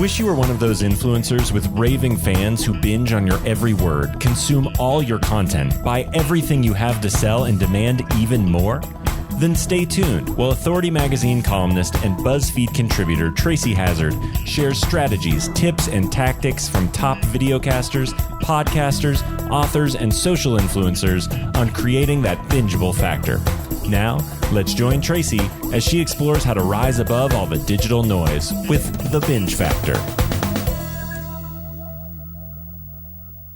Wish you were one of those influencers with raving fans who binge on your every word, consume all your content, buy everything you have to sell, and demand even more? Then stay tuned while Authority Magazine columnist and BuzzFeed contributor Tracy Hazard shares strategies, tips, and tactics from top videocasters, podcasters, authors, and social influencers on creating that bingeable factor. Now, let's join Tracy as she explores how to rise above all the digital noise with the binge factor.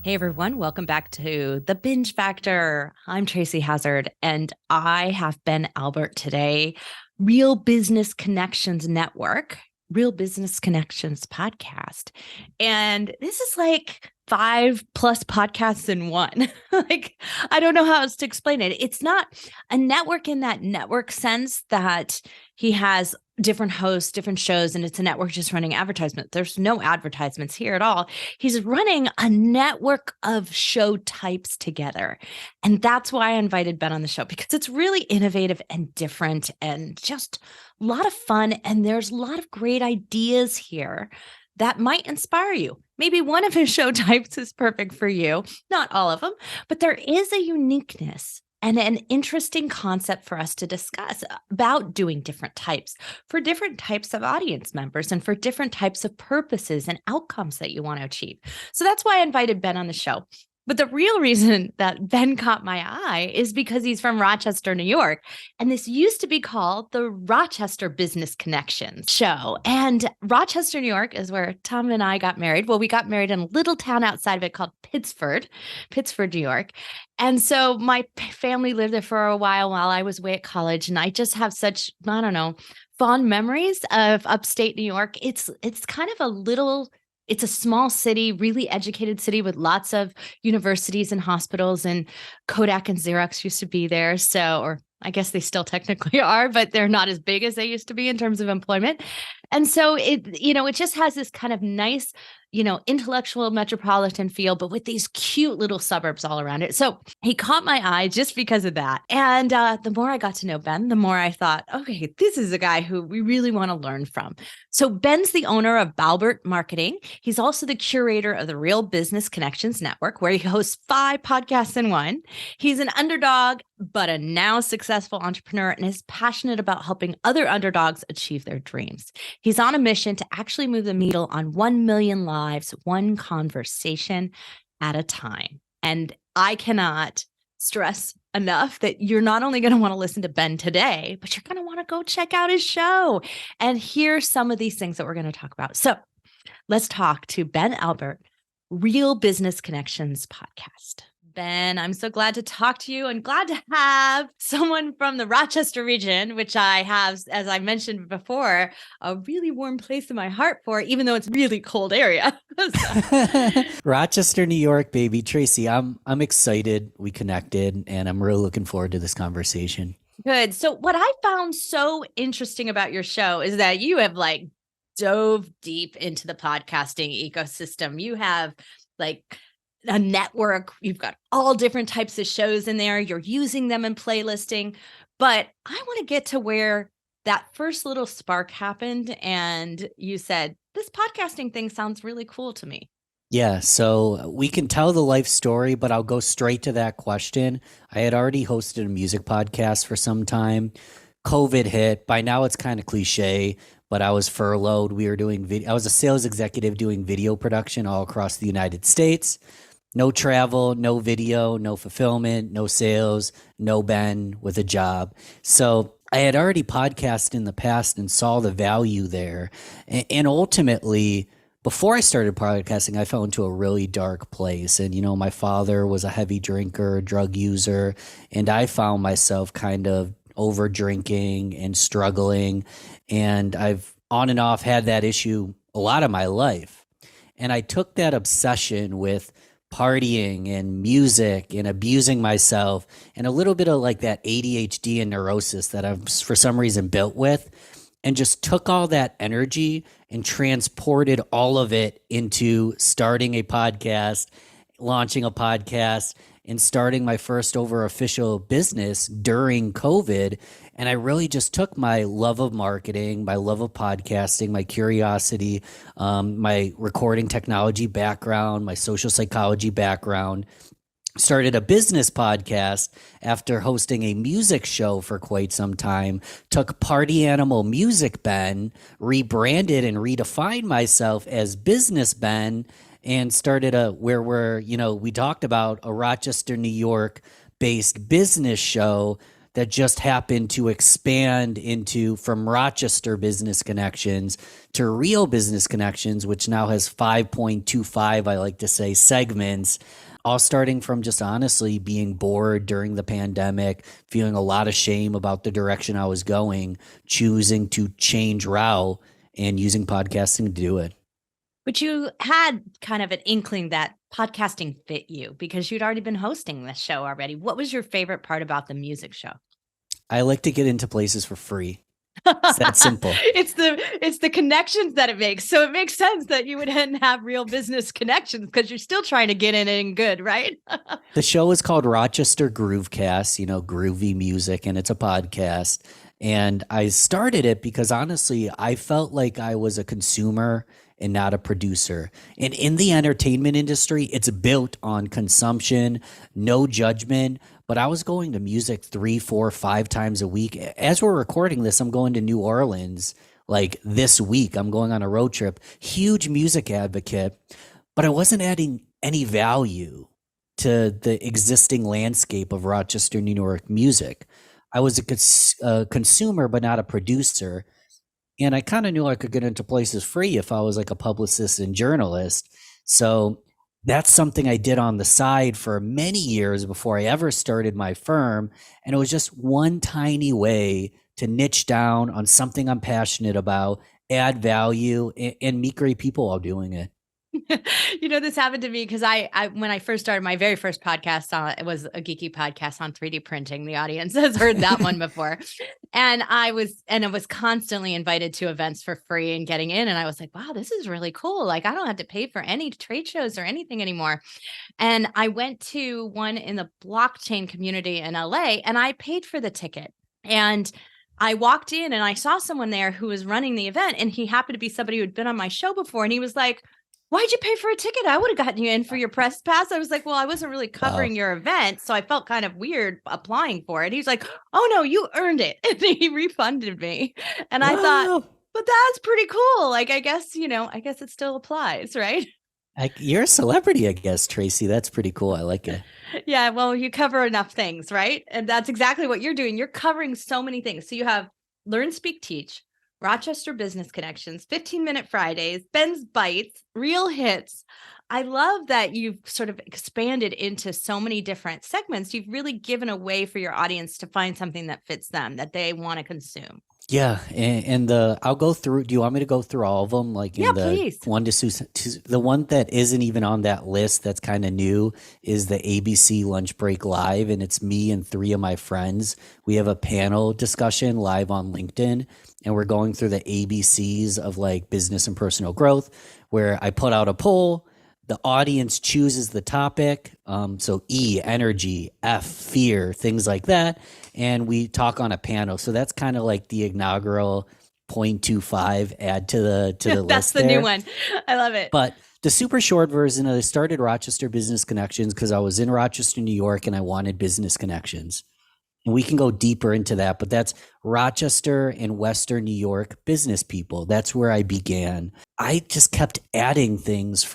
Hey everyone, welcome back to The Binge Factor. I'm Tracy Hazard and I have Ben Albert today, Real Business Connections Network, Real Business Connections podcast. And this is like 5+ podcasts in one. I don't know how else to explain it. It's not a network in that network sense that he has different hosts, different shows, and it's a network just running advertisements. There's no advertisements here at all. He's running a network of show types together. And that's why I invited Ben on the show, because it's really innovative and different and just a lot of fun. And there's a lot of great ideas here that might inspire you. Maybe one of his show types is perfect for you, not all of them, but there is a uniqueness and an interesting concept for us to discuss about doing different types for different types of audience members and for different types of purposes and outcomes that you want to achieve. So that's why I invited Ben on the show. But the real reason that Ben caught my eye is because he's from Rochester, New York. And this used to be called the Rochester Business Connections Show. And Rochester, New York is where Tom and I got married. Well, we got married in a little town outside of it called Pittsford, New York. And so my family lived there for a while I was away at college. And I just have such, fond memories of upstate New York. It's kind of it's a small city, really educated city with lots of universities and hospitals, and Kodak and Xerox used to be there. Or I guess they still technically are, but they're not as big as they used to be in terms of employment. And so it just has this kind of nice, intellectual metropolitan feel, but with these cute little suburbs all around it. So he caught my eye just because of that. And the more I got to know Ben, the more I thought, okay, this is a guy who we really want to learn from. So Ben's the owner of Balbert Marketing. He's also the curator of the Real Business Connections Network, where he hosts 5 podcasts in one. He's an underdog, but a now successful entrepreneur, and is passionate about helping other underdogs achieve their dreams. He's on a mission to actually move the needle on 1 million lives, one conversation at a time. And I cannot stress enough that you're not only going to want to listen to Ben today, but you're going to want to go check out his show and hear some of these things that we're going to talk about. So let's talk to Ben Albert, Real Business Connections podcast. Ben, I'm so glad to talk to you and glad to have someone from the Rochester region, which I have, as I mentioned before, a really warm place in my heart for, even though it's a really cold area. Rochester, New York, baby. Tracy, I'm excited we connected, and I'm really looking forward to this conversation. Good. So what I found so interesting about your show is that you have dove deep into the podcasting ecosystem. You have a network. You've got all different types of shows in there. You're using them in playlisting. But I want to get to where that first little spark happened. And you said, this podcasting thing sounds really cool to me. Yeah, so we can tell the life story, but I'll go straight to that question. I had already hosted a music podcast for some time. COVID hit. By now it's kind of cliche, but I was furloughed. We were doing I was a sales executive doing video production all across the United States. No travel, no video, no fulfillment, no sales, no Ben with a job. So I had already podcasted in the past and saw the value there. And ultimately, before I started podcasting, I fell into a really dark place. And, my father was a heavy drinker, drug user, and I found myself kind of over drinking and struggling. And I've on and off had that issue a lot of my life. And I took that obsession with partying and music and abusing myself and a little bit of that ADHD and neurosis that I'm for some reason built with, and just took all that energy and transported all of it into starting a podcast, launching a podcast, in starting my first over official business during COVID. And I really just took my love of marketing, my love of podcasting, my curiosity, my recording technology background, my social psychology background, started a business podcast after hosting a music show for quite some time, took Party Animal Music Ben, rebranded and redefined myself as Business Ben, and started we talked about a Rochester, New York based business show that just happened to expand into from Rochester Business Connections to Real Business Connections, which now has 5.25, I like to say, segments, all starting from just honestly being bored during the pandemic, feeling a lot of shame about the direction I was going, choosing to change route and using podcasting to do it. But you had kind of an inkling that podcasting fit you because you'd already been hosting this show already. What was your favorite part about the music show? I like to get into places for free. It's that simple. It's the connections that it makes. So it makes sense that you would have real business connections because you're still trying to get in good, right? The show is called Rochester Groovecast, groovy music, and it's a podcast. And I started it because honestly, I felt like I was a consumer and not a producer. And in the entertainment industry, it's built on consumption, no judgment. But I was going to music 3, 4, 5 times a week. As we're recording this, I'm going to New Orleans like this week. I'm going on a road trip. Huge music advocate, but I wasn't adding any value to the existing landscape of Rochester, New York music. I was a consumer, but not a producer. And I kind of knew I could get into places free if I was like a publicist and journalist. So that's something I did on the side for many years before I ever started my firm. And it was just one tiny way to niche down on something I'm passionate about, add value, and meet great people while doing it. This happened to me because I when I first started my very first podcast, it was a geeky podcast on 3D printing. The audience has heard that one before. And I was constantly invited to events for free and getting in. And I was like, wow, this is really cool. Like I don't have to pay for any trade shows or anything anymore. And I went to one in the blockchain community in LA and I paid for the ticket. And I walked in and I saw someone there who was running the event. And he happened to be somebody who had been on my show before. And he was like, why'd you pay for a ticket? I would have gotten you in for your press pass. I was like, well, I wasn't really covering your event. So I felt kind of weird applying for it. He's like, oh no, you earned it. And he refunded me. And I thought, but that's pretty cool. Like, I guess it still applies, right? You're a celebrity, I guess, Tracy. That's pretty cool. I like it. Yeah. Well, you cover enough things, right? And that's exactly what you're doing. You're covering so many things. So you have Learn, Speak, Teach, Rochester Business Connections, 15-Minute Fridays, Ben's Bites, Real Hits. I love that you've sort of expanded into so many different segments. You've really given a way for your audience to find something that fits them, that they want to consume. Yeah, and I'll go through. Do you want me to go through all of them? Like please. The one that isn't even on that list that's kind of new is the ABC Lunch Break Live, and it's me and 3 of my friends. We have a panel discussion live on LinkedIn, and we're going through the ABCs of like business and personal growth, where I put out a poll. The audience chooses the topic. So E, energy, F, fear, things like that. And we talk on a panel. So that's kind of like the inaugural 0.25 add to the list. That's the new one. I love it. But the super short version, I started Rochester Business Connections because I was in Rochester, New York, and I wanted business connections. And we can go deeper into that, but that's Rochester and Western New York business people. That's where I began. I just kept adding things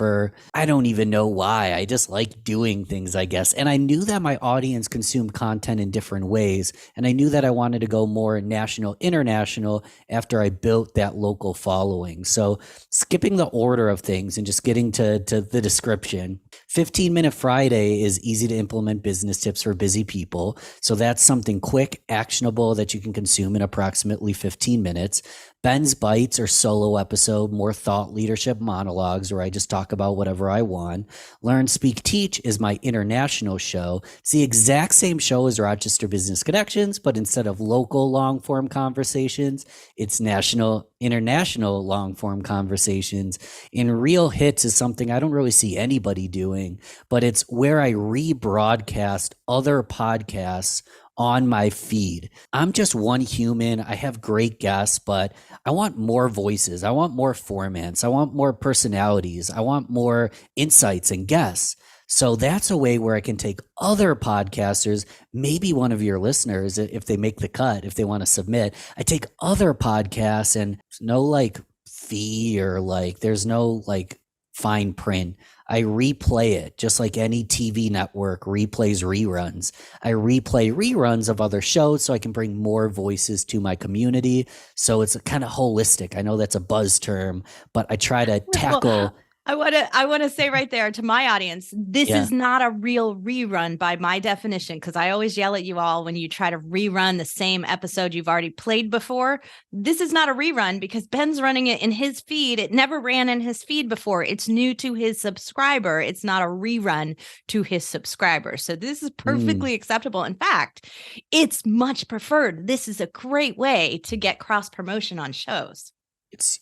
I don't even know why. I just like doing things, I guess. And I knew that my audience consumed content in different ways. And I knew that I wanted to go more national, international after I built that local following. So skipping the order of things and just getting to the description. 15-Minute Friday is easy to implement business tips for busy people. So that's something quick, actionable that you can consume in approximately 15 minutes. Ben's Bites or solo episode, more thought leadership monologues where I just talk about whatever I want. Learn, Speak, Teach is my international show. It's the exact same show as Rochester Business Connections, but instead of local long form conversations, it's national international long form conversations. And Real Hits is something I don't really see anybody doing, but it's where I rebroadcast other podcasts on my feed. I'm just one human. I have great guests, but I want more voices. I want more formats. I want more personalities. I want more insights and guests. So that's a way where I can take other podcasters, maybe one of your listeners, if they make the cut, if they want to submit. I take other podcasts and no like fee or like there's no like fine print. I replay it just like any TV network replays reruns. I replay reruns of other shows so I can bring more voices to my community. So it's kind of holistic. I know that's a buzz term, but I try to tackle. I want to say right there to my audience, this is not a real rerun by my definition, because I always yell at you all when you try to rerun the same episode you've already played before. This is not a rerun because Ben's running it in his feed. It never ran in his feed before. It's new to his subscriber. It's not a rerun to his subscriber. So this is perfectly acceptable. In fact, it's much preferred. This is a great way to get cross promotion on shows.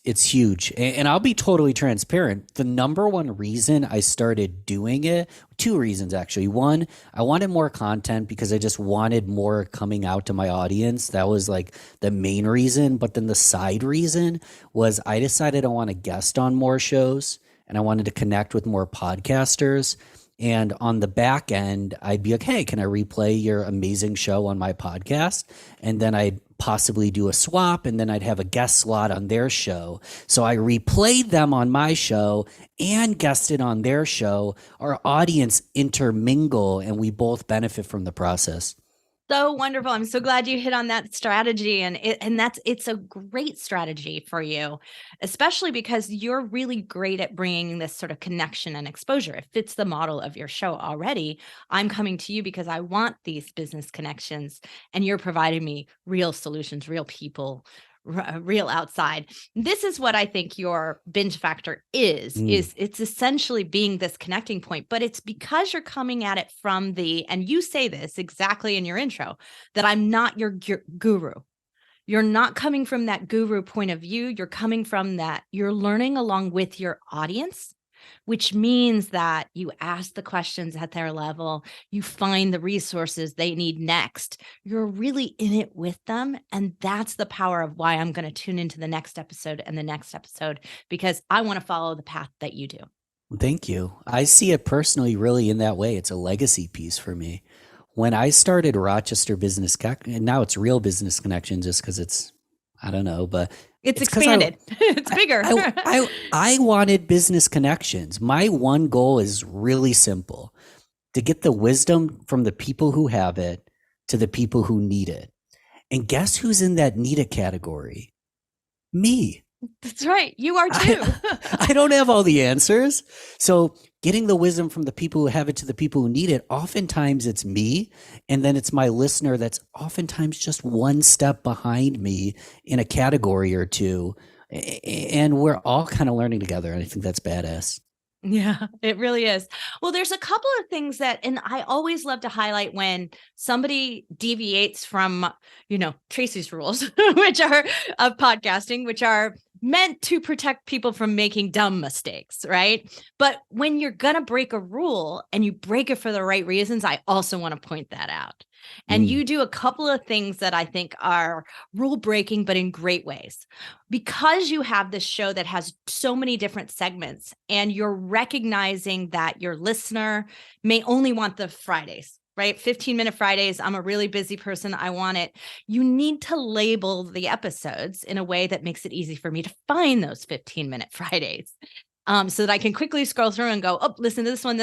It's huge. And I'll be totally transparent. The number one reason I started doing it, two reasons actually. One, I wanted more content because I just wanted more coming out to my audience. That was like the main reason. But then the side reason was I decided I want to guest on more shows and I wanted to connect with more podcasters. And on the back end, I'd be like, hey, can I replay your amazing show on my podcast? And then I'd possibly do a swap, and then I'd have a guest slot on their show. So I replayed them on my show and guested on their show. Our audience intermingle, and we both benefit from the process. So wonderful. I'm so glad you hit on that strategy. And it's a great strategy for you, especially because you're really great at bringing this sort of connection and exposure. It fits the model of your show already. I'm coming to you because I want these business connections, and you're providing me real solutions, real people, real outside. This is what I think your binge factor is it's essentially being this connecting point, but it's because you're coming at it from and you say this exactly in your intro, that I'm not your guru. You're not coming from that guru point of view. You're coming from that you're learning along with your audience, which means that you ask the questions at their level, you find the resources they need next. You're really in it with them. And that's the power of why I'm going to tune into the next episode and the next episode, because I want to follow the path that you do. Thank you. I see it personally really in that way. It's a legacy piece for me. When I started Rochester Business, and now it's Real Business Connection just because it's, I don't know, but it's expanded. It's bigger. I wanted business connections. My one goal is really simple: to get the wisdom from the people who have it to the people who need it. And guess who's in that need it category? Me. That's right. You are too. I don't have all the answers. So getting the wisdom from the people who have it to the people who need it, oftentimes it's me. And then it's my listener that's oftentimes just one step behind me in a category or two. And we're all kind of learning together. And I think that's badass. Yeah, it really is. Well, there's a couple of things and I always love to highlight when somebody deviates from, Tracy's rules, which are of podcasting, which are meant to protect people from making dumb mistakes, right? But when you're going to break a rule and you break it for the right reasons, I also want to point that out. And you do a couple of things that I think are rule breaking, but in great ways. Because you have this show that has so many different segments, and you're recognizing that your listener may only want the Fridays, right? 15-minute Fridays. I'm a really busy person. I want it. You need to label the episodes in a way that makes it easy for me to find those 15-minute Fridays, so that I can quickly scroll through and go, oh, listen to this one,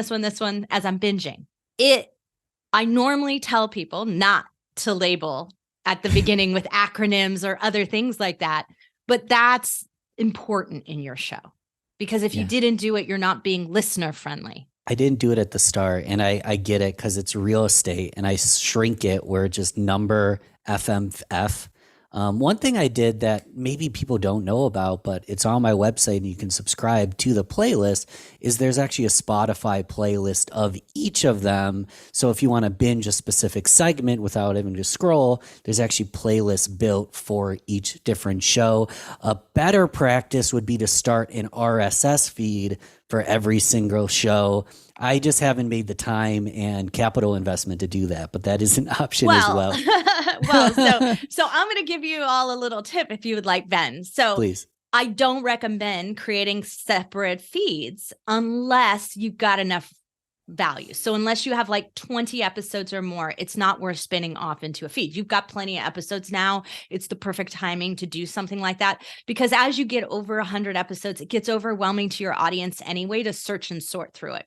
as I'm binging it. I normally tell people not to label at the beginning with acronyms or other things like that, but that's important in your show, because if you didn't do it, you're not being listener friendly. I didn't do it at the start, and I get it because it's real estate, and I shrink it where just number FMF. One thing I did that maybe people don't know about, but it's on my website and you can subscribe to the playlist, is there's actually a Spotify playlist of each of them. So if you want to binge a specific segment without having to scroll, there's actually playlists built for each different show. A better practice would be to start an RSS feed for every single show. I just haven't made the time and capital investment to do that, but that is an option as well. So I'm going to give you all a little tip if you would like, Ben. So Please. I don't recommend creating separate feeds unless you've got enough value. So unless you have like 20 episodes or more, it's not worth spinning off into a feed. You've got plenty of episodes now. It's the perfect timing to do something like that, because as you get over 100 episodes, it gets overwhelming to your audience anyway to search and sort through it.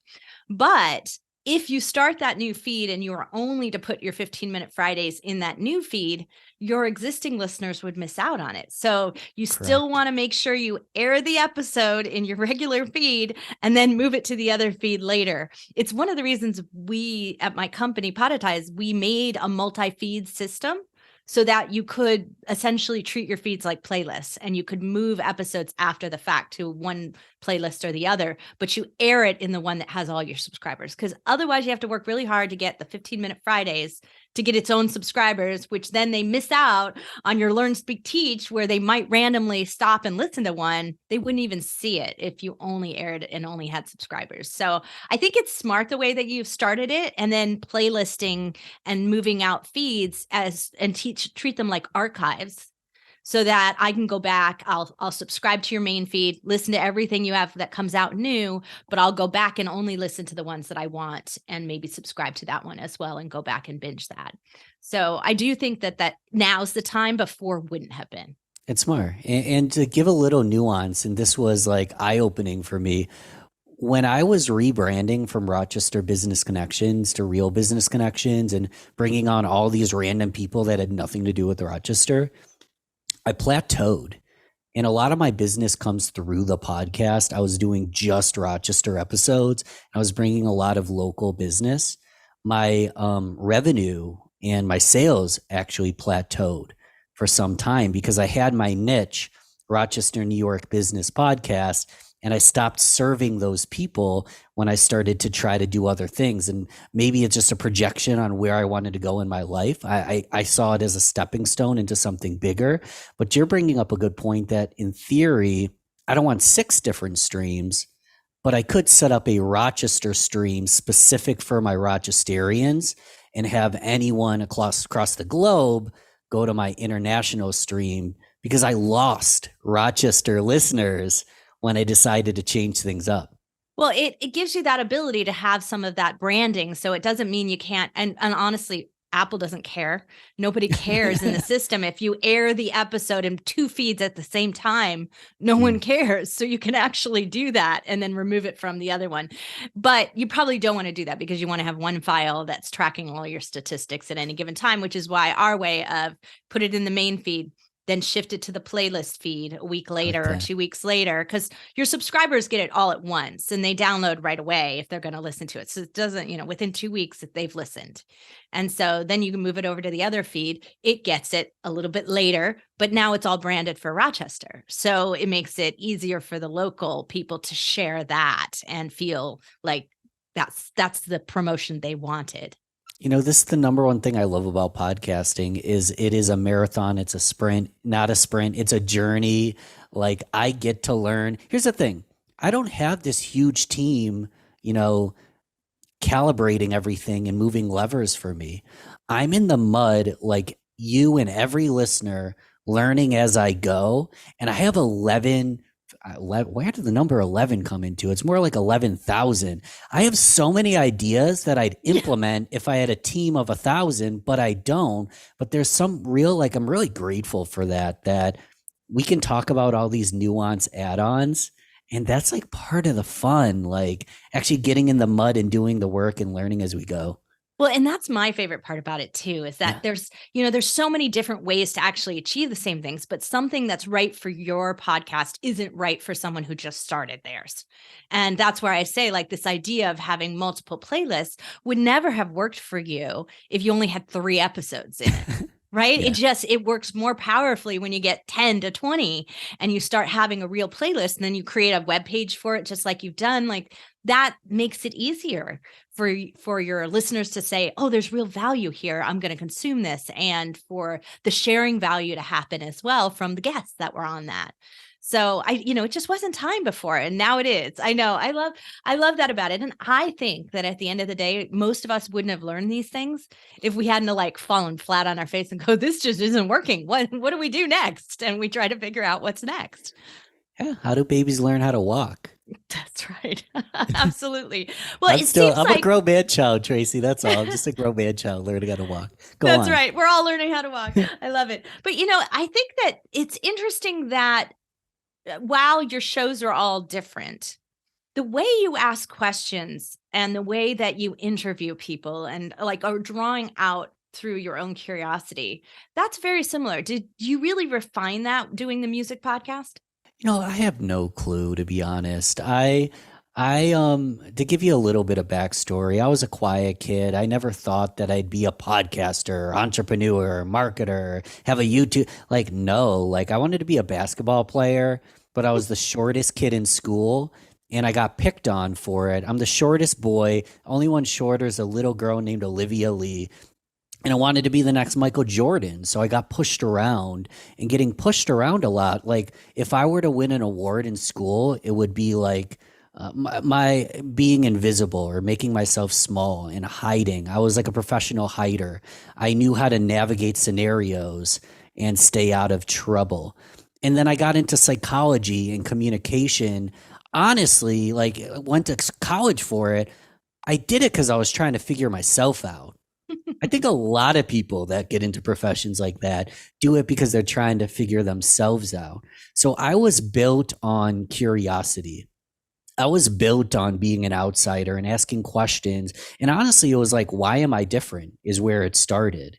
But if you start that new feed and you are only to put your 15-minute Fridays in that new feed, your existing listeners would miss out on it. So you still want to make sure you air the episode in your regular feed and then move it to the other feed later. It's one of the reasons we at my company, Podetize, we made a multi-feed system so that you could essentially treat your feeds like playlists and you could move episodes after the fact to one playlist or the other, but you air it in the one that has all your subscribers. Because otherwise you have to work really hard to get the 15-minute Fridays to get its own subscribers, which then they miss out on your Learn, Speak, Teach, where they might randomly stop and listen to one. They wouldn't even see it if you only aired and only had subscribers. So I think it's smart the way that you've started it, and then playlisting and moving out feeds and treat them like archives, so that I can go back, I'll subscribe to your main feed, listen to everything you have that comes out new, but I'll go back and only listen to the ones that I want and maybe subscribe to that one as well and go back and binge that. So I do think that now's the time, before wouldn't have been. It's smart. And to give a little nuance, and this was like eye-opening for me, when I was rebranding from Rochester Business Connections to Real Business Connections and bringing on all these random people that had nothing to do with Rochester, I plateaued, and a lot of my business comes through the podcast. I was doing just Rochester episodes. I was bringing a lot of local business. My revenue and my sales actually plateaued for some time because I had my niche, Rochester, New York business podcast, and I stopped serving those people when I started to try to do other things. And maybe it's just a projection on where I wanted to go in my life. I saw it as a stepping stone into something bigger. But you're bringing up a good point that in theory, I don't want 6 different streams, but I could set up a Rochester stream specific for my Rochesterians and have anyone across the globe go to my international stream, because I lost Rochester listeners when I decided to change things up. Well, it gives you that ability to have some of that branding. So it doesn't mean you can't. And honestly, Apple doesn't care. Nobody cares in the system. If you air the episode in 2 feeds at the same time, no one cares. So you can actually do that and then remove it from the other one. But you probably don't want to do that, because you want to have one file that's tracking all your statistics at any given time, which is why our way of put it in the main feed, then shift it to the playlist feed a week later or 2 weeks later, because your subscribers get it all at once and they download right away if they're going to listen to it. So it doesn't, within 2 weeks that they've listened. And so then you can move it over to the other feed. It gets it a little bit later, but now it's all branded for Rochester. So it makes it easier for the local people to share that and feel like that's the promotion they wanted. This is the number one thing I love about podcasting is it is a marathon. It's a sprint, not a sprint. It's a journey. Like, I get to learn. Here's the thing. I don't have this huge team, calibrating everything and moving levers for me. I'm in the mud, like you and every listener, learning as I go. And I have 11, where did the number 11 come into? It's more like 11,000. I have so many ideas that I'd implement if I had a team of 1,000, but I don't. But there's some real, I'm really grateful for that we can talk about all these nuanced add-ons. And that's like part of the fun, like actually getting in the mud and doing the work and learning as we go. Well, and that's my favorite part about it too, is that there's so many different ways to actually achieve the same things, but something that's right for your podcast isn't right for someone who just started theirs. And that's where I say, like, this idea of having multiple playlists would never have worked for you if you only had 3 episodes in it. right? Yeah. It works more powerfully when you get 10 to 20 and you start having a real playlist, and then you create a web page for it, just like you've done. Like that makes it easier for your listeners to say, oh, there's real value here, I'm going to consume this, and for the sharing value to happen as well from the guests that were on that. So it just wasn't time before, and now it is. I know. I love that about it. And I think that at the end of the day, most of us wouldn't have learned these things if we hadn't like fallen flat on our face and go, this just isn't working. What do we do next? And we try to figure out what's next. Yeah. How do babies learn how to walk? That's right. Absolutely. Well, I'm a grown man child, Tracy. That's all. I'm just a grown man child learning how to walk. That's right. We're all learning how to walk. I love it. But, I think that it's interesting that while your shows are all different, the way you ask questions and the way that you interview people and like are drawing out through your own curiosity, that's very similar. Did you really refine that doing the music podcast? I have no clue, to be honest. To give you a little bit of backstory, I was a quiet kid. I never thought that I'd be a podcaster, entrepreneur, marketer, have a YouTube. No, I wanted to be a basketball player, but I was the shortest kid in school and I got picked on for it. I'm the shortest boy. Only one shorter is a little girl named Olivia Lee. And I wanted to be the next Michael Jordan. So I got pushed around, and getting pushed around a lot. Like if I were to win an award in school, it would be like my being invisible or making myself small and hiding. I was like a professional hider. I knew how to navigate scenarios and stay out of trouble. And then I got into psychology and communication. Honestly, went to college for it. I did it because I was trying to figure myself out. I think a lot of people that get into professions like that do it because they're trying to figure themselves out. So I was built on curiosity. I was built on being an outsider and asking questions. And honestly, it was like, why am I different is where it started.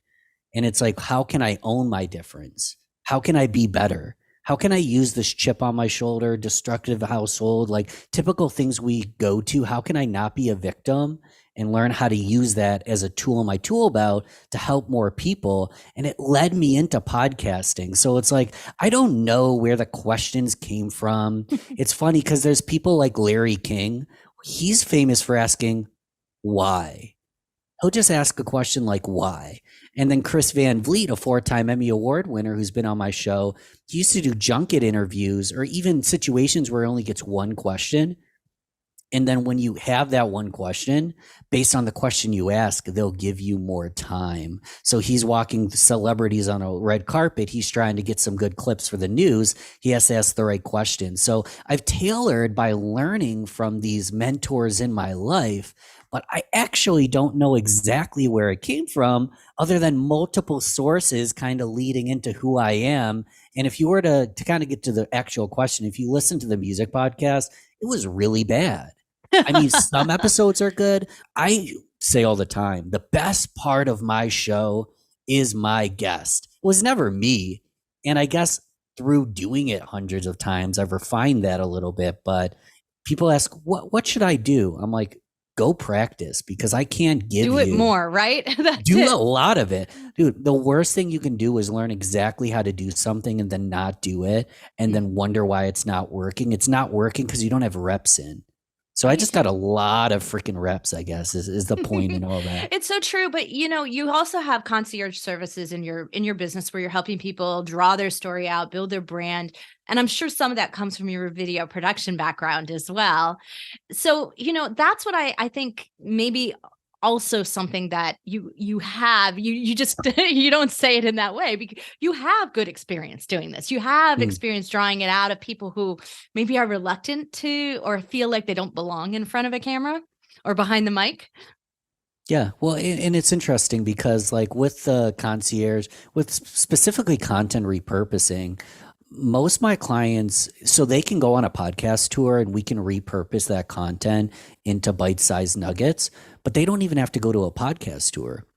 And it's like, how can I own my difference? How can I be better? How can I use this chip on my shoulder, destructive household, like typical things we go to? How can I not be a victim and learn how to use that as a tool in my tool belt to help more people? And it led me into podcasting. So it's like, I don't know where the questions came from. It's funny because there's people like Larry King. He's famous for asking why. He'll just ask a question like, why? And then Chris Van Vliet, a 4-time Emmy Award winner who's been on my show, he used to do junket interviews or even situations where he only gets one question. And then when you have that one question, based on the question you ask, they'll give you more time. So he's walking celebrities on a red carpet. He's trying to get some good clips for the news. He has to ask the right question. So I've tailored by learning from these mentors in my life, but I actually don't know exactly where it came from other than multiple sources kind of leading into who I am. And if you were to kind of get to the actual question, if you listen to the music podcast, it was really bad. I mean, some episodes are good. I say all the time, the best part of my show is my guest. It was never me. And I guess through doing it hundreds of times, I've refined that a little bit. But people ask, what should I do? I'm like, go practice, because I can't give you. Do it more, right? Do a lot of it. Dude, the worst thing you can do is learn exactly how to do something and then not do it and then wonder why it's not working. It's not working because you don't have reps in. So I just got a lot of freaking reps, I guess, is the point in all that. It's so true. But, you also have concierge services in your business where you're helping people draw their story out, build their brand. And I'm sure some of that comes from your video production background as well. So, that's what I think maybe also something that you have, you just, you don't say it in that way because you have good experience doing this. You have experience drawing it out of people who maybe are reluctant to, or feel like they don't belong in front of a camera or behind the mic. Yeah. Well, and it's interesting because with the concierge, with specifically content repurposing, most of my clients, so they can go on a podcast tour and we can repurpose that content into bite-sized nuggets, but they don't even have to go to a podcast tour.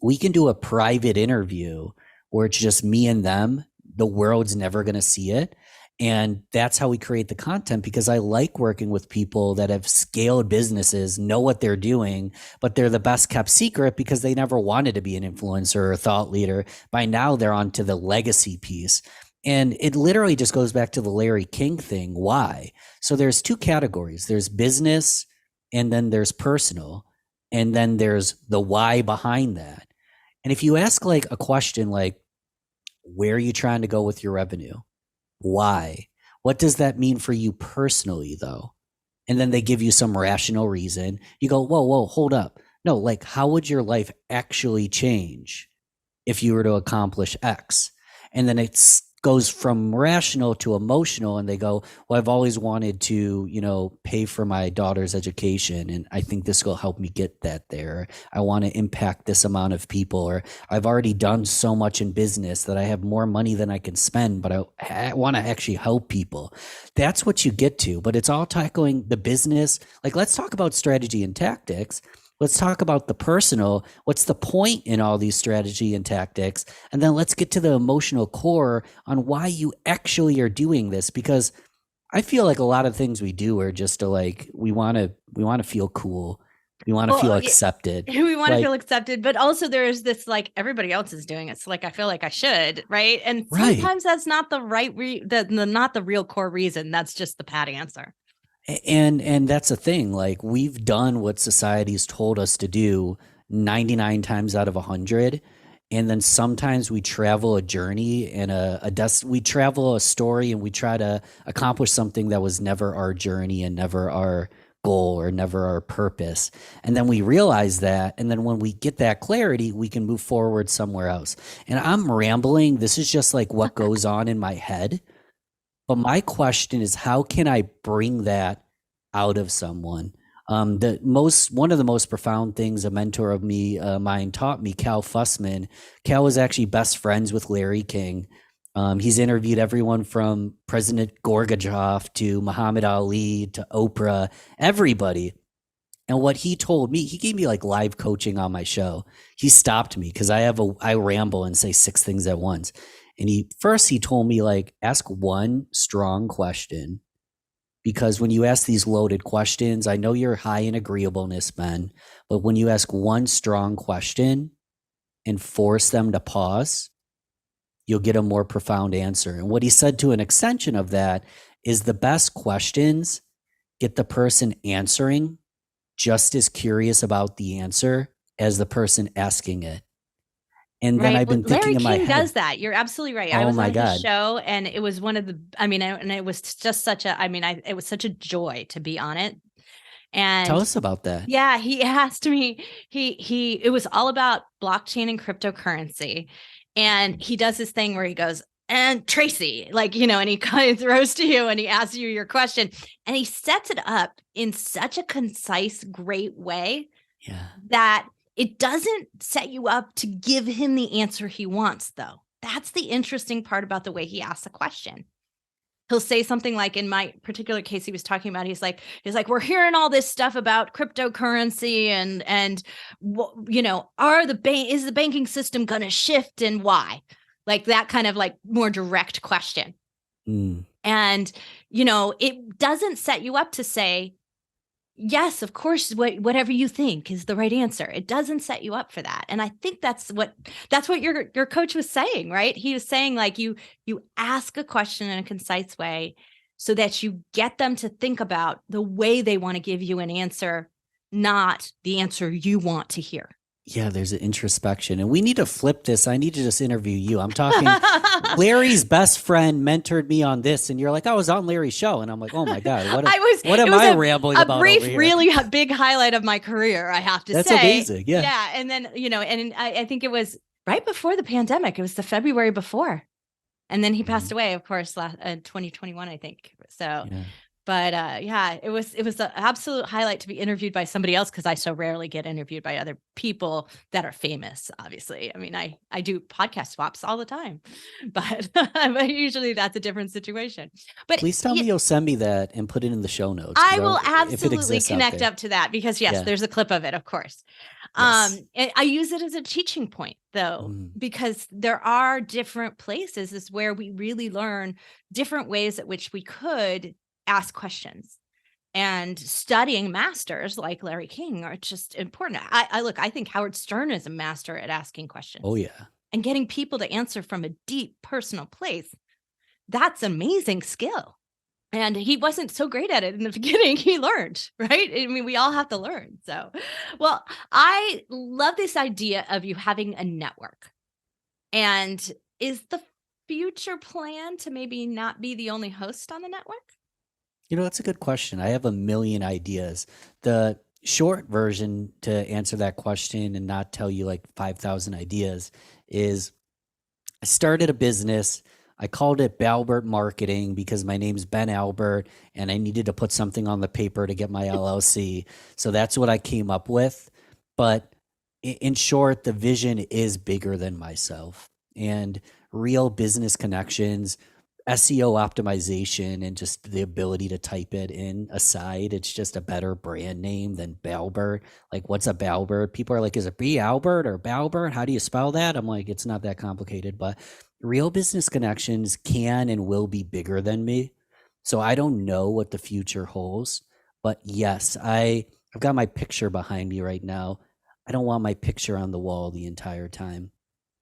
We can do a private interview where it's just me and them. The world's never going to see it. And that's how we create the content, because I like working with people that have scaled businesses, know what they're doing, but they're the best kept secret because they never wanted to be an influencer or a thought leader. By now, they're on to the legacy piece. And it literally just goes back to the Larry King thing. Why? So there's two categories. There's business, and then there's personal, and then there's the why behind that. And if you ask like a question like, where are you trying to go with your revenue? Why? What does that mean for you personally, though? And then they give you some rational reason. You go, whoa, hold up. No, like, how would your life actually change if you were to accomplish X? And then it goes from rational to emotional, and they go, well, I've always wanted to, pay for my daughter's education, and I think this will help me get that there. I want to impact this amount of people, or I've already done so much in business that I have more money than I can spend, but I want to actually help people. That's what you get to, but it's all tackling the business. Like, let's talk about strategy and tactics. Let's talk about the personal. What's the point in all these strategy and tactics? And then let's get to the emotional core on why you actually are doing this. Because I feel like a lot of things we do are just to like, we want to feel cool. We want to feel accepted. We want to feel accepted, but also there's this like everybody else is doing it. So like, I feel like I should, right? And sometimes that's not the right, not the real core reason. That's just the pat answer. And that's the thing. Like, we've done what society's told us to do 99 times out of 100. And then sometimes we travel a journey and we travel a story, and we try to accomplish something that was never our journey and never our goal or never our purpose. And then we realize that. And then when we get that clarity, we can move forward somewhere else. And I'm rambling. This is just like what goes on in my head. But my question is, how can I bring that out of someone? One of the most profound things a mentor of mine taught me, Cal Fussman. Cal was actually best friends with Larry King. He's interviewed everyone from President Gorbachev to Muhammad Ali to Oprah, everybody. And what he told me, he gave me like live coaching on my show. He stopped me because I ramble and say 6 things at once. And he told me, like, ask one strong question, because when you ask these loaded questions, I know you're high in agreeableness, Ben, but when you ask one strong question and force them to pause, you'll get a more profound answer. And what he said to an extension of that is the best questions get the person answering just as curious about the answer as the person asking it. And then I've been thinking in my head. Larry King does that. You're absolutely right. I was on his show, and it was one of the, and it was just such a, it was such a joy to be on it. And tell us about that. Yeah. He asked me, it was all about blockchain and cryptocurrency. And he does this thing where he goes, and Tracy, like, and he kind of throws to you and he asks you your question, and he sets it up in such a concise, great way that it doesn't set you up to give him the answer he wants, though. That's the interesting part about the way he asks a question. He'll say something like, in my particular case, he was talking about, he's like, we're hearing all this stuff about cryptocurrency and is the banking system going to shift, and why? Like that kind of like more direct question. And, it doesn't set you up to say, yes, of course, whatever you think is the right answer. It doesn't set you up for that. And I think that's what your coach was saying, right? He was saying, like, you ask a question in a concise way so that you get them to think about the way they want to give you an answer, not the answer you want to hear. Yeah, there's an introspection, and we need to flip this. I need to just interview you. I'm talking Larry's best friend mentored me on this, and you're like, I was on Larry's show, and I'm like, oh my God, what am I rambling about? A brief, really big highlight of my career, I have to say. That's amazing. Yeah. Yeah. And then, and I think it was right before the pandemic. It was the February before. And then he passed away, of course, in 2021, I think. So, But yeah, it was an absolute highlight to be interviewed by somebody else, because I so rarely get interviewed by other people that are famous. Obviously, I mean, I do podcast swaps all the time, but but usually that's a different situation. But Please tell me you'll send me that and put it in the show notes. I will If it absolutely exists out connect there. up to that, because yes, Yeah. there's a clip of it, of course. Yes. I use it as a teaching point, though, because there are different places is where we really learn different ways at which we could ask questions. And studying masters like Larry King are just important. I think Howard Stern is a master at asking questions. Oh yeah. And getting people to answer from a deep personal place. That's an amazing skill. And he wasn't so great at it in the beginning. He learned, right? I mean, we all have to learn. So, well, I love this idea of you having a network. And is the future plan to maybe not be the only host on the network? That's a good question. I have a million ideas. The short version to answer that question and not tell you like 5,000 ideas is I started a business. I called it Balbert Marketing because my name's Ben Albert and I needed to put something on the paper to get my LLC. So that's what I came up with. But in short, the vision is bigger than myself, and real business connections, SEO optimization, and just the ability to type it in aside, it's just a better brand name than Balbert. Like, what's a Balbert? People are like, is it B Albert or Balbert? How do you spell that? I'm like, it's not that complicated, but real business connections can and will be bigger than me. So I don't know what the future holds, but yes, I've got my picture behind me right now. I don't want my picture on the wall the entire time.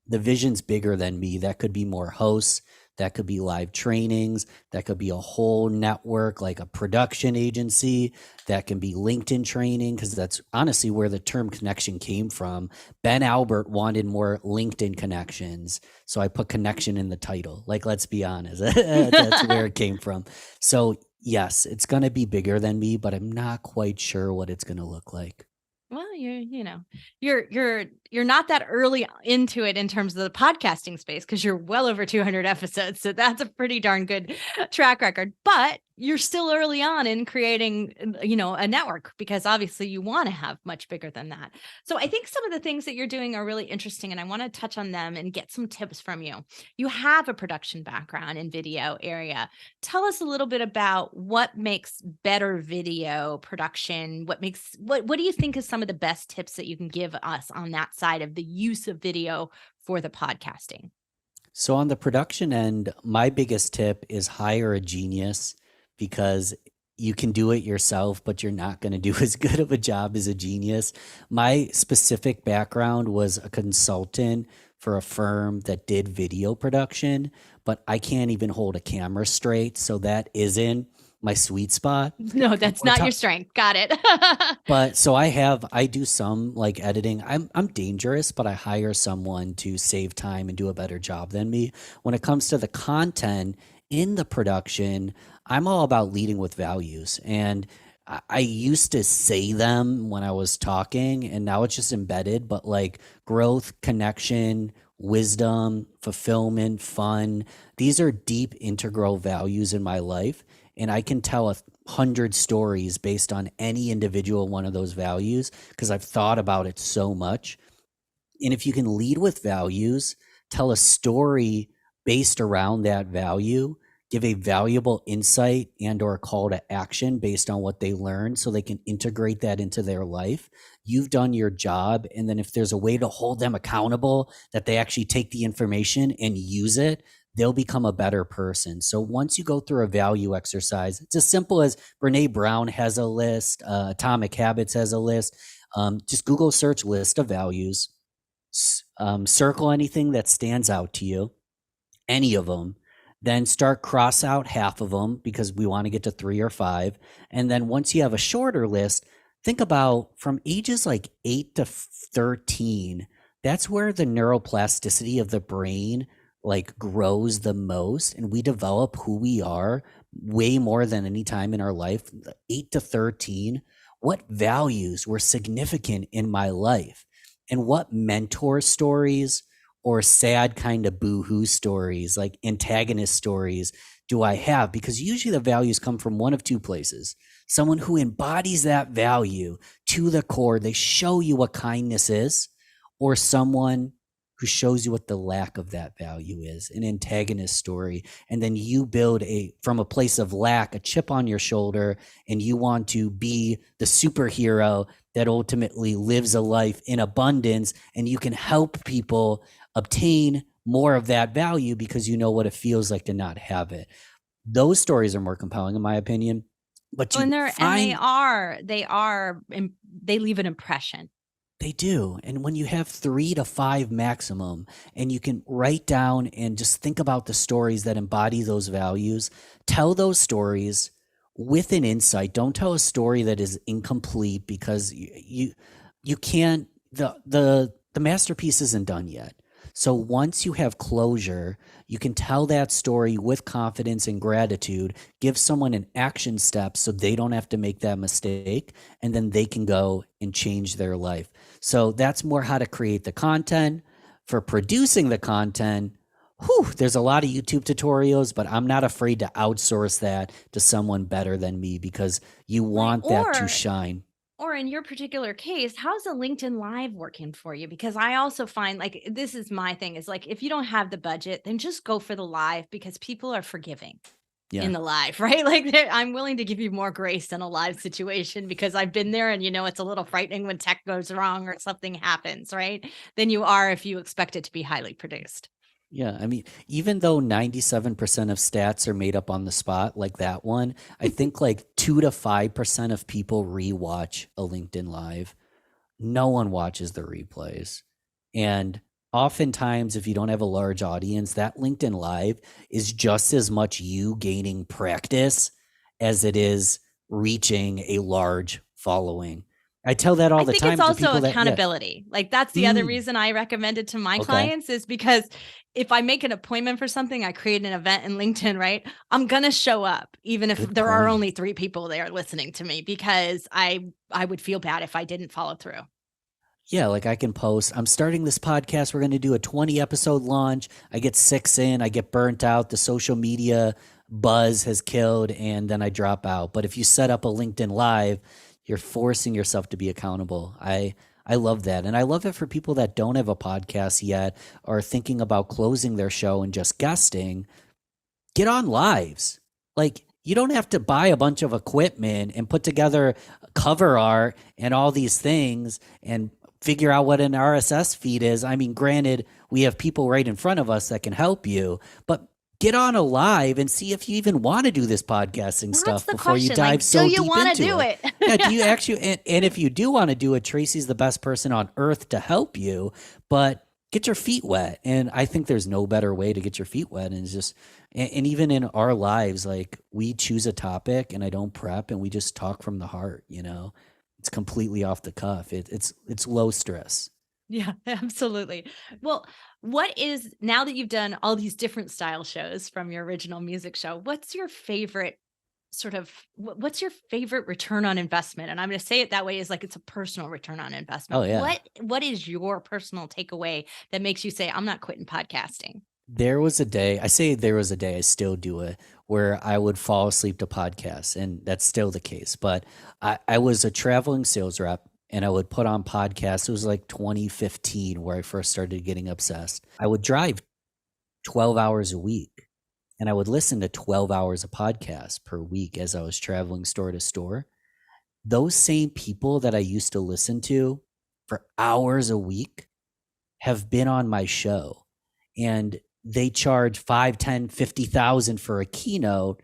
The vision's bigger than me. That could be more hosts. That could be live trainings. That could be a whole network, like a production agency. That can be LinkedIn training, because that's honestly where the term connection came from. Ben Albert wanted more LinkedIn connections. So I put connection in the title. Like, let's be honest. That's where it came from. So yes, it's going to be bigger than me, but I'm not quite sure what it's going to look like. Well, you're not that early into it in terms of the podcasting space, because you're well over 200 episodes. So that's a pretty darn good track record. But you're still early on in creating, a network, because obviously you want to have much bigger than that. So I think some of the things that you're doing are really interesting, and I want to touch on them and get some tips from you. You have a production background in video area. Tell us a little bit about what makes better video production. What do you think is some of the best tips that you can give us on that side of the use of video for the podcasting? So on the production end, my biggest tip is hire a genius, because you can do it yourself, but you're not going to do as good of a job as a genius. My specific background was a consultant for a firm that did video production, but I can't even hold a camera straight. So that isn't my sweet spot. No, that's not your strength. Got it. But so I do some like editing. I'm dangerous, but I hire someone to save time and do a better job than me. When it comes to the content in the production, I'm all about leading with values. And I used to say them when I was talking, and now it's just embedded, but like growth, connection, wisdom, fulfillment, fun. These are deep integral values in my life. And I can tell 100 stories based on any individual one of those values, because I've thought about it so much. And if you can lead with values, tell a story based around that value, give a valuable insight and or call to action based on what they learned so they can integrate that into their life, you've done your job. And then if there's a way to hold them accountable, that they actually take the information and use it, they'll become a better person. So once you go through a value exercise, it's as simple as Brene Brown has a list, Atomic Habits has a list. Just Google search list of values, circle anything that stands out to you, any of them. Then start cross out half of them, because we want to get to 3 or 5. And then once you have a shorter list, think about from ages like 8 to 13, that's where the neuroplasticity of the brain like grows the most, and we develop who we are way more than any time in our life. 8 to 13, what values were significant in my life, and what mentor stories or sad kind of boo-hoo stories, like antagonist stories, do I have? Because usually the values come from one of two places. Someone who embodies that value to the core, they show you what kindness is, or someone who shows you what the lack of that value is, an antagonist story. And then you build from a place of lack, a chip on your shoulder, and you want to be the superhero that ultimately lives a life in abundance, and you can help people obtain more of that value because you know what it feels like to not have it. Those stories are more compelling, in my opinion. But they leave an impression. They do. And when you have 3 to 5 maximum, and you can write down and just think about the stories that embody those values, tell those stories with an insight. Don't tell a story that is incomplete, because you can't, the masterpiece isn't done yet. So once you have closure, you can tell that story with confidence and gratitude, give someone an action step so they don't have to make that mistake, and then they can go and change their life. So that's more how to create the content. For producing the content, there's a lot of YouTube tutorials, but I'm not afraid to outsource that to someone better than me, because you want that to shine. Or in your particular case, how's a LinkedIn Live working for you? Because I also find, like, this is my thing, is like, if you don't have the budget, then just go for the live, because people are forgiving in the live, right? Like, I'm willing to give you more grace in a live situation, because I've been there, and it's a little frightening when tech goes wrong or something happens, right? Than you are if you expect it to be highly produced. Yeah, I mean, even though 97% of stats are made up on the spot, like that one, I think like 2 to 5% of people rewatch a LinkedIn Live. No one watches the replays. And oftentimes, if you don't have a large audience, that LinkedIn Live is just as much you gaining practice as it is reaching a large following. I tell that all the time. I think it's also accountability. Like, that's the other reason I recommend it to my clients, is because if I make an appointment for something, I create an event in LinkedIn, right? I'm going to show up, even if there are only 3 people there listening to me, because I would feel bad if I didn't follow through. Yeah, like I can post, I'm starting this podcast. We're going to do a 20 episode launch. I get 6 in, I get burnt out. The social media buzz has killed, and then I drop out. But if you set up a LinkedIn Live, you're forcing yourself to be accountable. I love that. And I love it for people that don't have a podcast yet, or thinking about closing their show and just guesting. Get on lives. Like, you don't have to buy a bunch of equipment and put together cover art and all these things and figure out what an RSS feed is. I mean, granted, we have people right in front of us that can help you, but get on a live and see if you even want to do this podcasting stuff before you dive so deep into it. Do you want to do it? Yeah, do you actually? And if you do want to do it, Tracy's the best person on earth to help you. But get your feet wet, and I think there's no better way to get your feet wet. And just, and even in our lives, like, we choose a topic, and I don't prep, and we just talk from the heart. It's completely off the cuff. It's low stress. Yeah, absolutely. Well, now that you've done all these different style shows from your original music show, what's your favorite return on investment? And I'm going to say it that way, is like, it's a personal return on investment. Oh, yeah. What is your personal takeaway that makes you say, I'm not quitting podcasting? There was a day, I still do it, where I would fall asleep to podcasts, and that's still the case. But I was a traveling sales rep, and I would put on podcasts. It was like 2015 where I first started getting obsessed. I would drive 12 hours a week, and I would listen to 12 hours of podcasts per week as I was traveling store to store. Those same people that I used to listen to for hours a week have been on my show, and they charge 5, 10, 50,000 for a keynote,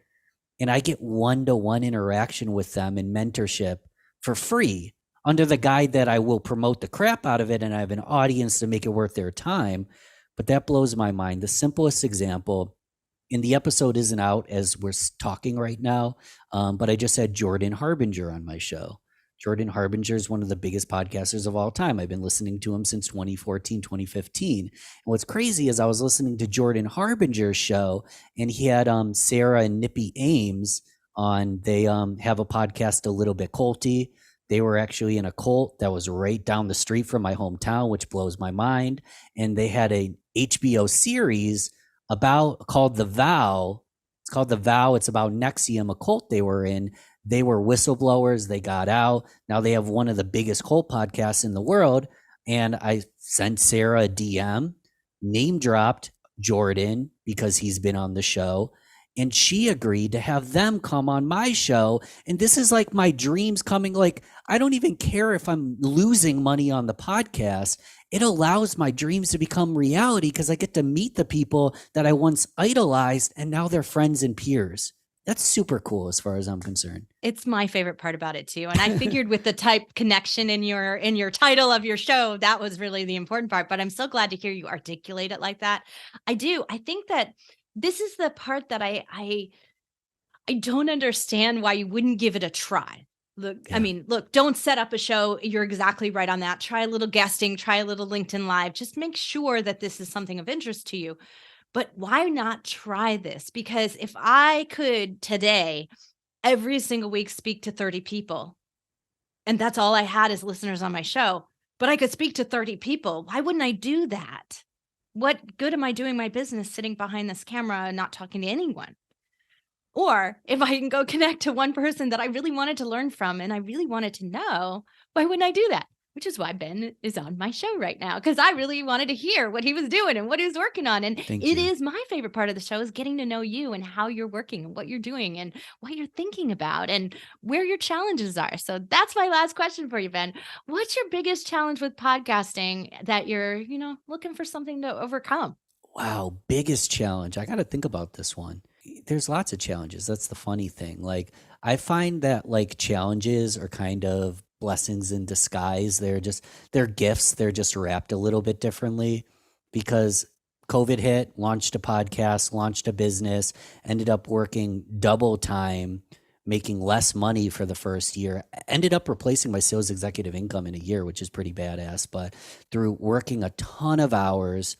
and I get one-to-one interaction with them and mentorship for free, under the guide that I will promote the crap out of it, and I have an audience to make it worth their time. But that blows my mind. The simplest example, and the episode isn't out as we're talking right now, but I just had Jordan Harbinger on my show. Jordan Harbinger is one of the biggest podcasters of all time. I've been listening to him since 2014, 2015. And what's crazy is I was listening to Jordan Harbinger's show, and he had Sarah and Nippy Ames on. They have a podcast, A Little Bit Culty. They were actually in a cult that was right down the street from my hometown, which blows my mind. And they had a HBO series called The Vow. It's called The Vow. It's about Nexium, a cult they were in. They were whistleblowers. They got out. Now they have one of the biggest cult podcasts in the world. And I sent Sarah a DM, name dropped Jordan because he's been on the show. And she agreed to have them come on my show. And this is like my dreams coming. Like, I don't even care if I'm losing money on the podcast. It allows my dreams to become reality because I get to meet the people that I once idolized and now they're friends and peers. That's super cool as far as I'm concerned. It's my favorite part about it too. And I figured with the type connection in your title of your show, that was really the important part. But I'm so glad to hear you articulate it like that. I do. I think that this is the part that I don't understand why you wouldn't give it a try. Look, yeah. I mean, look, don't set up a show. You're exactly right on that. Try a little guesting, try a little LinkedIn Live. Just make sure that this is something of interest to you. But why not try this? Because if I could today, every single week, speak to 30 people, and that's all I had as listeners on my show, but I could speak to 30 people, why wouldn't I do that? What good am I doing my business sitting behind this camera and not talking to anyone? Or if I can go connect to one person that I really wanted to learn from and I really wanted to know, why wouldn't I do that? Which is why Ben is on my show right now, because I really wanted to hear what he was doing and what he was working on. And it is my favorite part of the show is getting to know you and how you're working and what you're doing and what you're thinking about and where your challenges are. So that's my last question for you, Ben. What's your biggest challenge with podcasting that you're, looking for something to overcome? Wow, biggest challenge. I got to think about this one. There's lots of challenges. That's the funny thing. Like, I find that like challenges are kind of blessings in disguise. They're gifts. They're just wrapped a little bit differently because COVID hit, launched a podcast, launched a business, ended up working double time, making less money for the first year, ended up replacing my sales executive income in a year, which is pretty badass. But through working a ton of hours,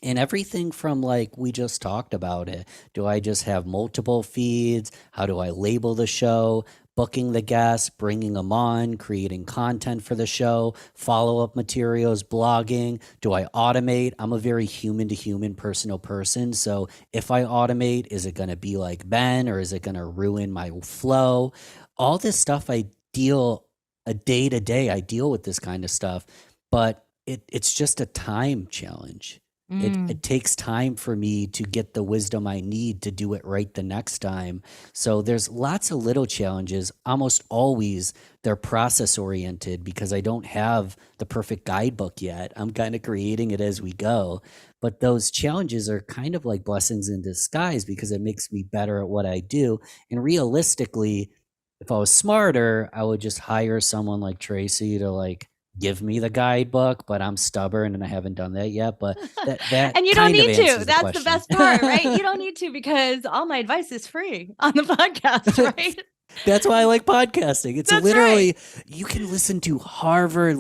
and everything from like we just talked about it. Do I just have multiple feeds? How do I label the show? Booking the guests, bringing them on, creating content for the show, follow-up materials, blogging. Do I automate? I'm a very human-to-human, personal person. So if I automate, is it going to be like Ben or is it going to ruin my flow? All this stuff I deal a day-to-day. I deal with this kind of stuff, but it's just a time challenge. It takes time for me to get the wisdom I need to do it right the next time. So there's lots of little challenges. Almost always they're process oriented because I don't have the perfect guidebook yet. I'm kind of creating it as we go. But those challenges are kind of like blessings in disguise because it makes me better at what I do. And realistically, if I was smarter, I would just hire someone like Tracy to like give me the guidebook, but I'm stubborn and I haven't done that yet. But that and you don't need to. That's the best part, right? You don't need to because all my advice is free on the podcast, right? That's why I like podcasting. It's That's literally right. You can listen to Harvard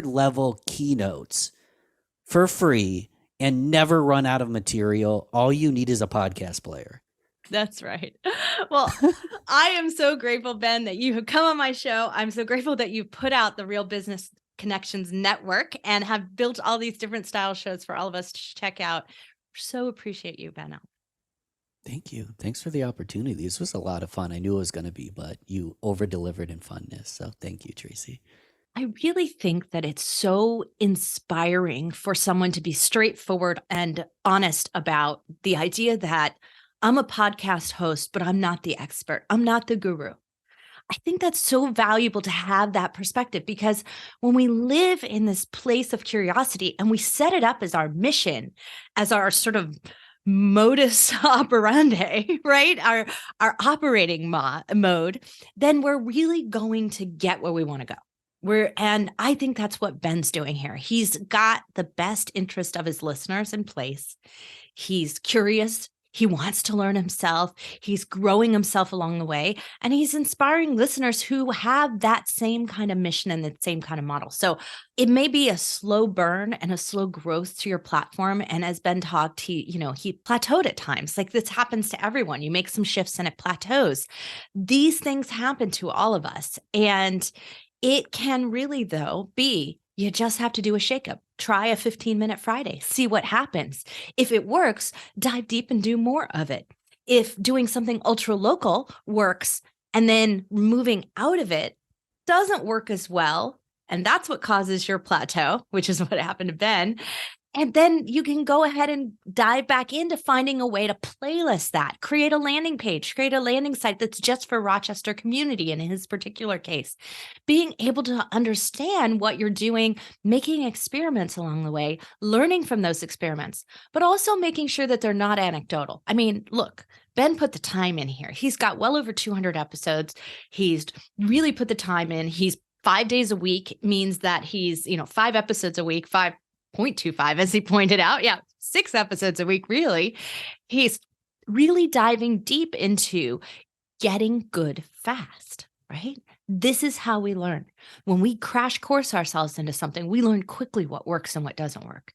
level keynotes for free and never run out of material. All you need is a podcast player. That's right. Well, I am so grateful, Ben, that you have come on my show. I'm so grateful that you put out the Real Business Connections Network and have built all these different style shows for all of us to check out. So appreciate you, Ben. Thank you. Thanks for the opportunity. This was a lot of fun. I knew it was going to be, but you over-delivered in funness. So thank you, Tracy. I really think that it's so inspiring for someone to be straightforward and honest about the idea that I'm a podcast host, but I'm not the expert. I'm not the guru. I think that's so valuable to have that perspective because when we live in this place of curiosity and we set it up as our mission, as our sort of modus operandi, right? Our operating mode, then we're really going to get where we want to go. And I think that's what Ben's doing here. He's got the best interest of his listeners in place. He's curious. He wants to learn himself. He's growing himself along the way, and he's inspiring listeners who have that same kind of mission and the same kind of model. So it may be a slow burn and a slow growth to your platform. And as Ben talked, he plateaued at times. Like this happens to everyone. You make some shifts and it plateaus. These things happen to all of us. And it can really, though, be you just have to do a shakeup. Try a 15-minute Friday. See what happens. If it works, dive deep and do more of it. if doing something ultra local works and then moving out of it doesn't work as well, and that's what causes your plateau, which is what happened to Ben. And then you can go ahead and dive back into finding a way to playlist that, create a landing page, create a landing site that's just for Rochester community in his particular case. Being able to understand what you're doing, making experiments along the way, learning from those experiments, but also making sure that they're not anecdotal. I mean, look, Ben put the time in here. He's got well over 200 episodes. He's really put the time in. He's 5 days a week, means that he's, 5 episodes a week, 5.25, as he pointed out. Yeah, 6 episodes a week, really. He's really diving deep into getting good fast, right? This is how we learn. When we crash course ourselves into something, we learn quickly what works and what doesn't work.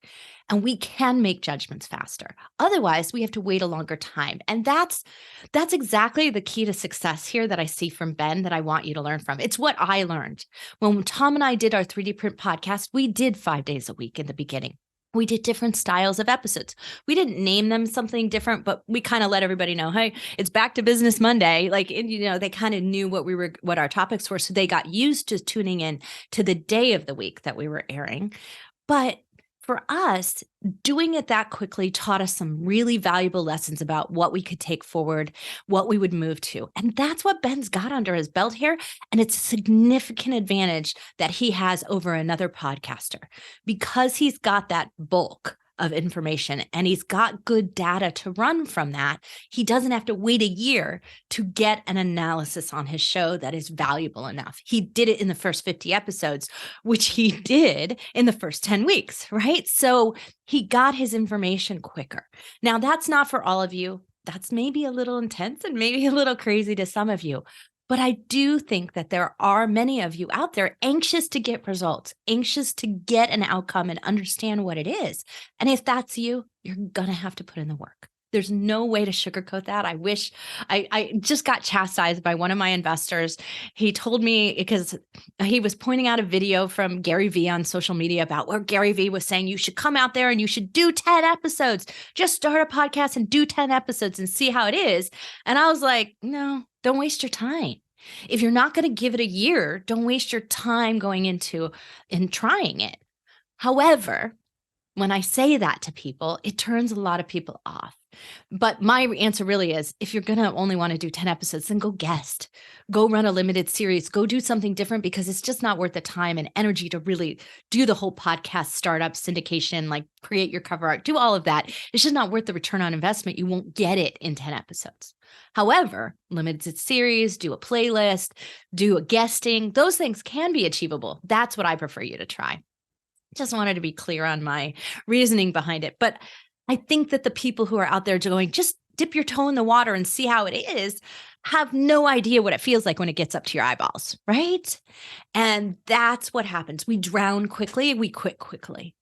And we can make judgments faster. Otherwise, we have to wait a longer time. And that's exactly the key to success here that I see from Ben that I want you to learn from. It's what I learned. When Tom and I did our 3D print podcast, we did 5 days a week in the beginning. We did different styles of episodes. We didn't name them something different, but we kind of let everybody know, hey, it's back to business Monday. Like, they kind of knew what our topics were. So they got used to tuning in to the day of the week that we were airing. But for us, doing it that quickly taught us some really valuable lessons about what we could take forward, what we would move to. And that's what Ben's got under his belt here. And it's a significant advantage that he has over another podcaster because he's got that bulk of information and he's got good data to run from that. He doesn't have to wait a year to get an analysis on his show that is valuable enough. He did it in the first 50 episodes, which he did in the first 10 weeks, right? So he got his information quicker. Now, that's not for all of you. That's maybe a little intense and maybe a little crazy to some of you. But I do think that there are many of you out there anxious to get results, anxious to get an outcome and understand what it is. And if that's you, you're going to have to put in the work. There's no way to sugarcoat that. I wish I just got chastised by one of my investors. He told me because he was pointing out a video from Gary Vee on social media about where Gary Vee was saying you should come out there and you should do 10 episodes. Just start a podcast and do 10 episodes and see how it is. And I was like, no, don't waste your time. If you're not going to give it a year, don't waste your time going into and trying it. However, when I say that to people, it turns a lot of people off. But my answer really is, if you're going to only want to do 10 episodes, then go guest, go run a limited series, go do something different because it's just not worth the time and energy to really do the whole podcast startup syndication, like create your cover art, do all of that. It's just not worth the return on investment. You won't get it in 10 episodes. However, limited series, do a playlist, do a guesting, those things can be achievable. That's what I prefer you to try. Just wanted to be clear on my reasoning behind it. But I think that the people who are out there going, just dip your toe in the water and see how it is, have no idea what it feels like when it gets up to your eyeballs, right? And that's what happens. We drown quickly, we quit quickly.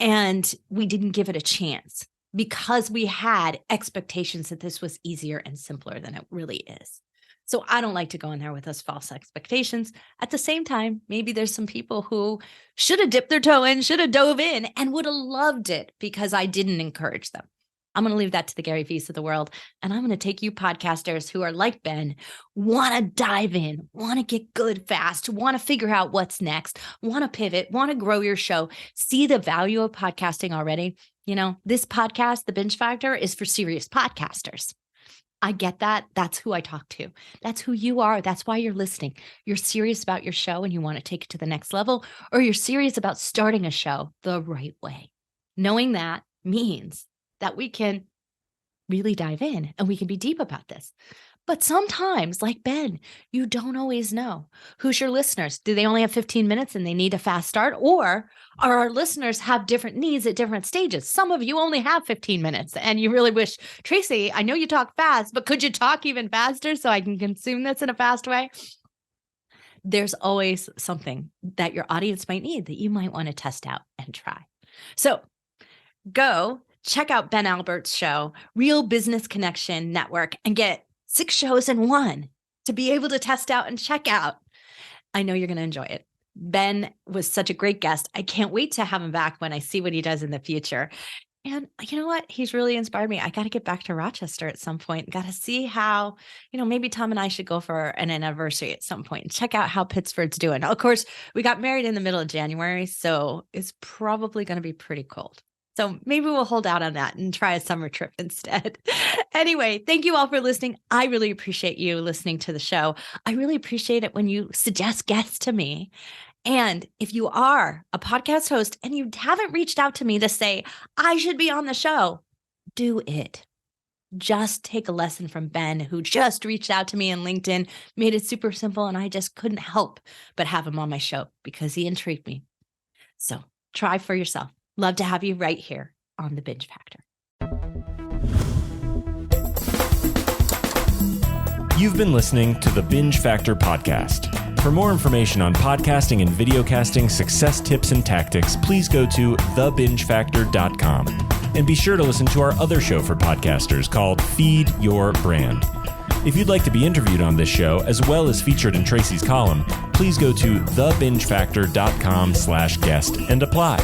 And we didn't give it a chance because we had expectations that this was easier and simpler than it really is. So I don't like to go in there with those false expectations. At the same time, maybe there's some people who should have dipped their toe in, should have dove in, and would have loved it because I didn't encourage them. I'm going to leave that to the Gary Vees of the world. And I'm going to take you podcasters who are like Ben, want to dive in, want to get good fast, want to figure out what's next, want to pivot, want to grow your show, see the value of podcasting already. This podcast, The Binge Factor, is for serious podcasters. I get that. That's who I talk to. That's who you are. That's why you're listening. You're serious about your show and you want to take it to the next level, or you're serious about starting a show the right way. Knowing that means that we can really dive in and we can be deep about this. But sometimes, like Ben, you don't always know. Who's your listeners? Do they only have 15 minutes and they need a fast start? Or are our listeners have different needs at different stages? Some of you only have 15 minutes and you really wish, Tracy, I know you talk fast, but could you talk even faster so I can consume this in a fast way? There's always something that your audience might need that you might want to test out and try. So go check out Ben Albert's show, Real Business Connection Network, and get 6 shows in one to be able to test out and check out. I know you're going to enjoy it. Ben was such a great guest. I can't wait to have him back when I see what he does in the future. And you know what? He's really inspired me. I got to get back to Rochester at some point. Got to see how, maybe Tom and I should go for an anniversary at some point and check out how Pittsford's doing. Of course, we got married in the middle of January, so it's probably going to be pretty cold. So maybe we'll hold out on that and try a summer trip instead. Anyway, thank you all for listening. I really appreciate you listening to the show. I really appreciate it when you suggest guests to me. And if you are a podcast host and you haven't reached out to me to say, I should be on the show, do it. Just take a lesson from Ben, who just reached out to me on LinkedIn, made it super simple, and I just couldn't help but have him on my show because he intrigued me. So try for yourself. Love to have you right here on The Binge Factor. You've been listening to the Binge Factor podcast. For more information on podcasting and videocasting success tips and tactics, please go to thebingefactor.com. And be sure to listen to our other show for podcasters called Feed Your Brand. If you'd like to be interviewed on this show, as well as featured in Tracy's column, please go to thebingefactor.com/guest and apply.